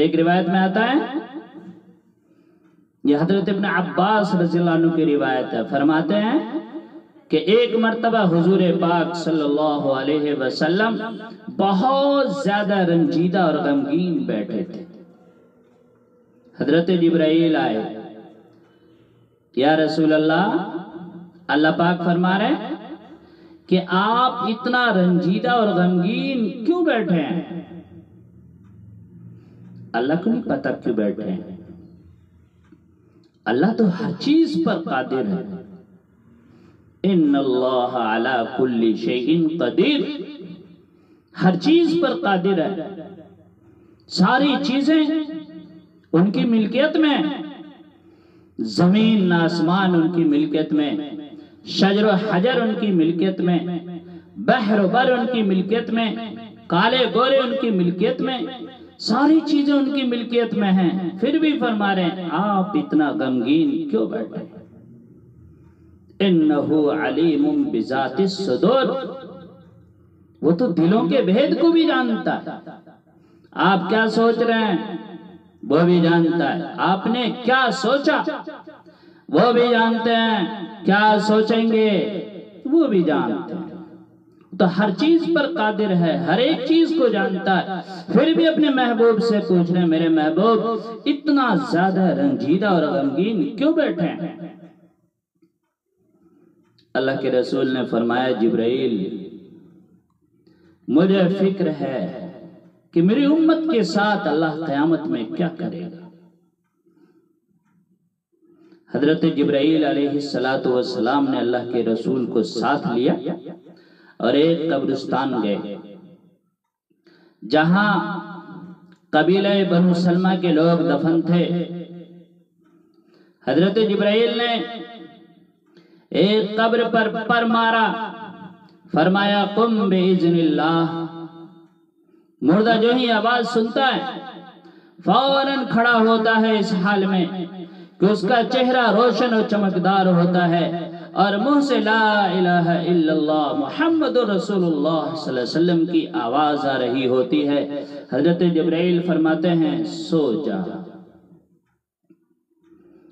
ایک روایت میں آتا ہے، یہ حضرت ابن عباس رضی اللہ عنہ کی روایت ہے، فرماتے ہیں کہ ایک مرتبہ حضور پاک صلی اللہ علیہ وسلم بہت زیادہ رنجیدہ اور غمگین بیٹھے تھے۔ حضرت جبرائیل آئے، یا رسول اللہ، اللہ پاک فرما رہے ہیں کہ آپ اتنا رنجیدہ اور غمگین کیوں بیٹھے ہیں؟ اللہ کو نہیں پتا کیوں بیٹھے ہیں، اللہ تو ہر چیز پر قادر ہے۔ ان اللہ علی کل شیء قدیر، ہر چیز پر قادر ہے، ساری چیزیں ان کی ملکیت میں، زمین آسمان ان کی ملکیت میں، شجر و حجر ان کی ملکیت میں، بحر و بر ان کی ملکیت میں، کالے گورے ان کی ملکیت میں، ساری چیزیں ان کی ملکیت میں ہیں، پھر بھی فرما رہے ہیں آپ اتنا غمگین کیوں بیٹھے؟ انہو علیم بذات الصدور، وہ تو دلوں کے بھید کو بھی جانتا ہے، آپ کیا سوچ رہے ہیں وہ بھی جانتا ہے، آپ نے کیا سوچا وہ بھی جانتے ہیں، کیا سوچیں گے وہ بھی جانتے ہیں، تو ہر چیز پر قادر ہے، ہر ایک چیز کو جانتا ہے، پھر بھی اپنے محبوب سے پوچھ رہے ہیں میرے محبوب اتنا زیادہ رنجیدہ اور غمگین کیوں بیٹھے ہیں؟ اللہ کے رسول نے فرمایا جبرائیل، مجھے فکر ہے کہ میری امت کے ساتھ اللہ قیامت میں کیا کرے گا۔ حضرت جبرائیل علیہ السلام نے اللہ کے رسول کو ساتھ لیا اور ایک قبرستان گئے جہاں قبیلہ بنو سلمہ کے لوگ دفن تھے۔ حضرت جبرائیل نے ایک قبر پر مارا، فرمایا قم باذن اللہ، مردہ جو ہی آواز سنتا ہے فوراً کھڑا ہوتا ہے اس حال میں کہ اس کا چہرہ روشن اور چمکدار ہوتا ہے اور منہ سے لا الہ الا اللہ محمد رسول اللہ صلی اللہ علیہ وسلم کی آواز آ رہی ہوتی ہے۔ حضرت جبرائیل فرماتے ہیں سو جا،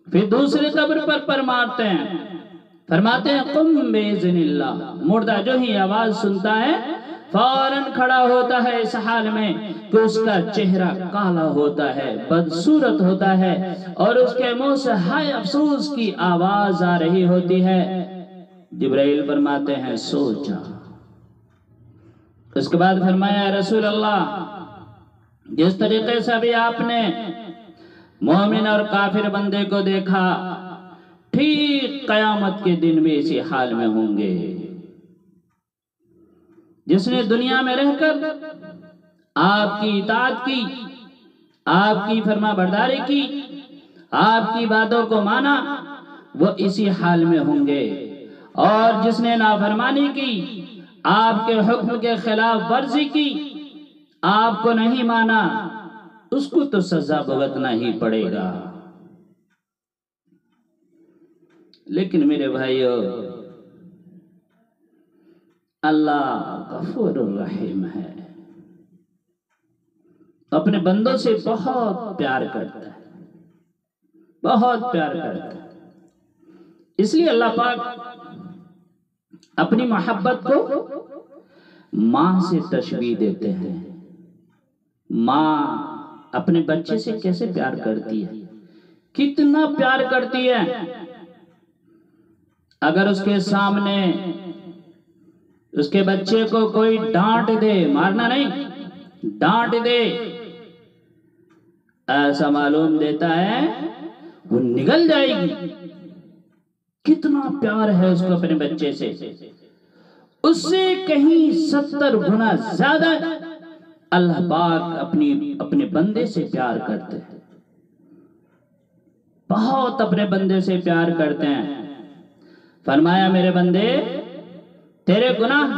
پھر دوسری قبر پر مارتے ہیں، فرماتے ہیں قم باذن اللہ، مردہ جو ہی آواز سنتا ہے فوراً کھڑا ہوتا ہے اس حال میں کہ اس کا چہرہ کالا ہوتا ہے، بدصورت ہوتا ہے اور اس کے منہ سے ہائے افسوس کی آواز آ رہی ہوتی ہے۔ جبرائیل فرماتے ہیں سو جا۔ اس کے بعد فرمایا رسول اللہ، جس طریقے سے ابھی آپ نے مومن اور کافر بندے کو دیکھا، ٹھیک قیامت کے دن بھی اسی حال میں ہوں گے۔ جس نے دنیا میں رہ کر آپ کی اطاعت کی، آپ کی فرما برداری کی، آپ کی باتوں کو مانا، وہ اسی حال میں ہوں گے، اور جس نے نافرمانی کی، آپ کے حکم کے خلاف ورزی کی، آپ کو نہیں مانا، اس کو تو سزا بھگتنا ہی پڑے گا۔ لیکن میرے بھائیو، اللہ غفور الرحیم ہے، اپنے بندوں سے بہت پیار کرتا ہے، بہت پیار کرتا ہے۔ اس لیے اللہ پاک اپنی محبت کو ماں سے تشبیہ دیتے ہیں۔ ماں اپنے بچے سے کیسے پیار کرتی ہے، کتنا پیار کرتی ہے۔ اگر اس کے سامنے اس کے بچے کو کوئی ڈانٹ دے، مارنا نہیں، ڈانٹ دے، ایسا معلوم دیتا ہے وہ نگل جائے گی، کتنا پیار ہے اس کو اپنے بچے سے، اس سے کہیں 70 گنا زیادہ اللہ پاک اپنے بندے سے پیار کرتے ہیں، بہت اپنے بندے سے پیار کرتے ہیں۔ فرمایا میرے بندے، تیرے گناہ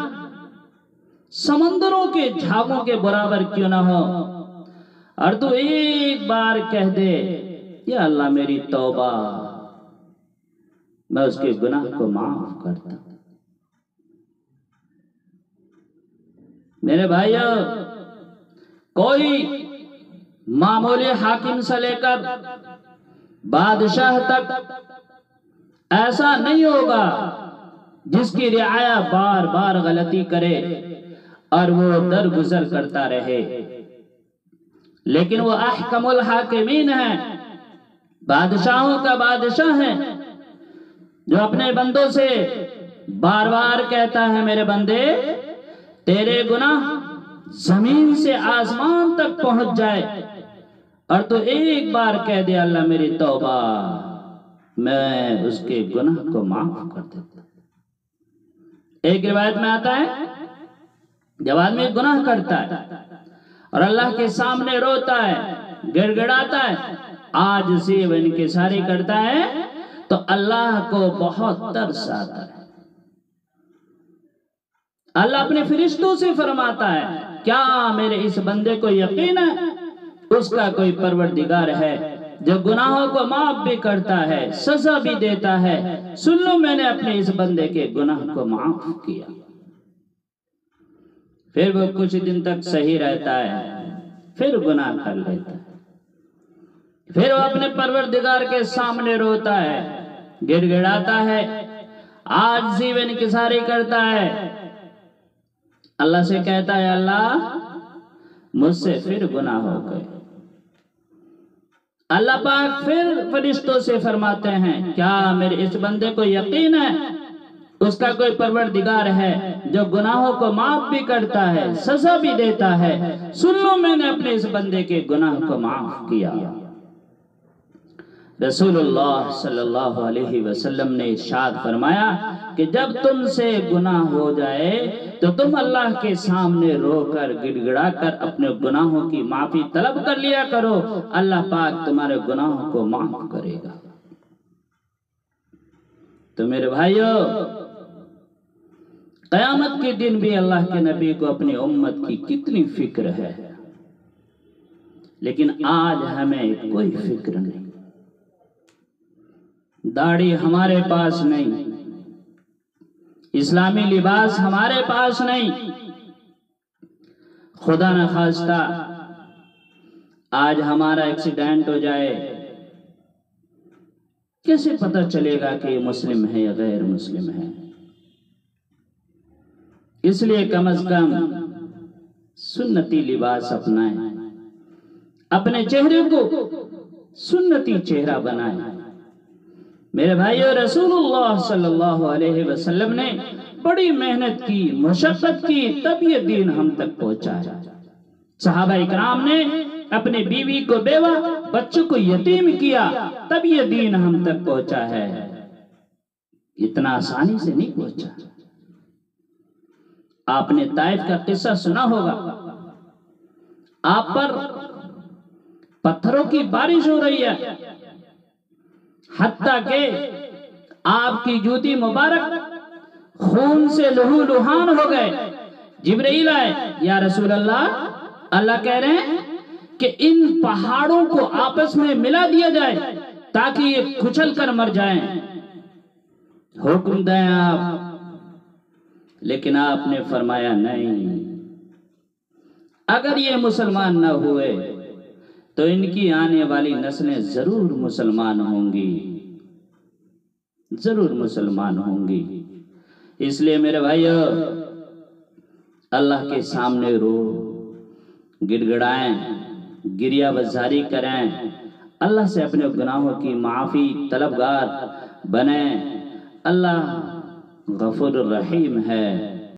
سمندروں کے جھاگوں کے برابر کیوں نہ ہو، اور تو ایک بار کہہ دے یا اللہ میری توبہ، میں اس کے گناہ کو معاف کرتا ہوں۔ میرے بھائیو، کوئی معمولی حاکم سے لے کر بادشاہ تک ایسا نہیں ہوگا جس کی رعایا بار بار غلطی کرے اور وہ درگزر کرتا رہے، لیکن وہ احکم الحاکمین ہے، بادشاہوں کا بادشاہ ہے، جو اپنے بندوں سے بار بار کہتا ہے میرے بندے تیرے گناہ زمین سے آسمان تک پہنچ جائے اور تو ایک بار کہہ دے اللہ میری توبہ، میں اس کے گناہ کو معاف کر دیتا۔ ایک روایت میں آتا ہے جب آدمی گناہ کرتا ہے اور اللہ کے سامنے روتا ہے، گڑ گڑاتا ہے، عاجزی و انکساری کرتا ہے، تو اللہ کو بہت ترس آتا ہے۔ اللہ اپنے فرشتوں سے فرماتا ہے کیا میرے اس بندے کو یقین ہے اس کا کوئی پروردگار ہے جو گناہوں کو معاف بھی کرتا ہے، سزا بھی دیتا ہے، سن لو میں نے اپنے اس بندے کے گناہ کو معاف کیا۔ پھر وہ کچھ دن تک صحیح رہتا ہے، پھر گناہ کر لیتا ہے، پھر وہ اپنے پروردگار کے سامنے روتا ہے، گڑ گڑاتا ہے، عاجزی و انکساری کرتا ہے، اللہ سے کہتا ہے اللہ مجھ سے پھر گناہ ہو گئے۔ اللہ پاک پھر فرشتوں سے فرماتے ہیں کیا میرے اس بندے کو یقین ہے اس کا کوئی پروردگار ہے جو گناہوں کو معاف بھی کرتا ہے، سزا بھی دیتا ہے، سن لو میں نے اپنے اس بندے کے گناہ کو معاف کیا۔ رسول اللہ صلی اللہ علیہ وسلم نے ارشاد فرمایا کہ جب تم سے گناہ ہو جائے تو تم اللہ کے سامنے رو کر گڑ گڑا کر اپنے گناہوں کی معافی طلب کر لیا کرو، اللہ پاک تمہارے گناہوں کو معاف کرے گا۔ تو میرے بھائیو، قیامت کے دن بھی اللہ کے نبی کو اپنی امت کی کتنی فکر ہے، لیکن آج ہمیں کوئی فکر نہیں، داڑھی ہمارے پاس نہیں، اسلامی لباس ہمارے پاس نہیں، خدا نہ خواستہ آج ہمارا ایکسیڈنٹ ہو جائے کیسے پتہ چلے گا کہ یہ مسلم ہے یا غیر مسلم ہے؟ اس لیے کم از کم سنتی لباس اپنائیں، اپنے چہرے کو سنتی چہرہ بنائیں۔ میرے بھائیو، رسول اللہ صلی اللہ علیہ وسلم نے بڑی محنت کی، مشقت کی، تب یہ دین ہم تک پہنچا ہے۔ صحابہ اکرام نے اپنی بیوی کو بیوہ، بچوں کو یتیم کیا، تب یہ دین ہم تک پہنچا ہے، اتنا آسانی سے نہیں پہنچا۔ آپ نے طائف کا قصہ سنا ہوگا، آپ پر پتھروں کی بارش ہو رہی ہے، حتیٰ کہ آپ کی جوتی مبارک خون سے لہو لہان ہو گئے۔ جبرائیل آئے، یا رسول اللہ، اللہ کہہ رہے ہیں کہ ان پہاڑوں کو آپس میں ملا دیا جائے تاکہ یہ کچل کر مر جائیں، حکم دیں آپ۔ لیکن آپ نے فرمایا نہیں، اگر یہ مسلمان نہ ہوئے تو ان کی آنے والی نسلیں ضرور مسلمان ہوں گی، ضرور مسلمان ہوں گی۔ اس لیے میرے بھائیو، اللہ کے سامنے رو، گڑ گڑائیں، گریہ بزاری کریں، اللہ سے اپنے گناہوں کی معافی طلبگار بنیں۔ اللہ غفور الرحیم ہے۔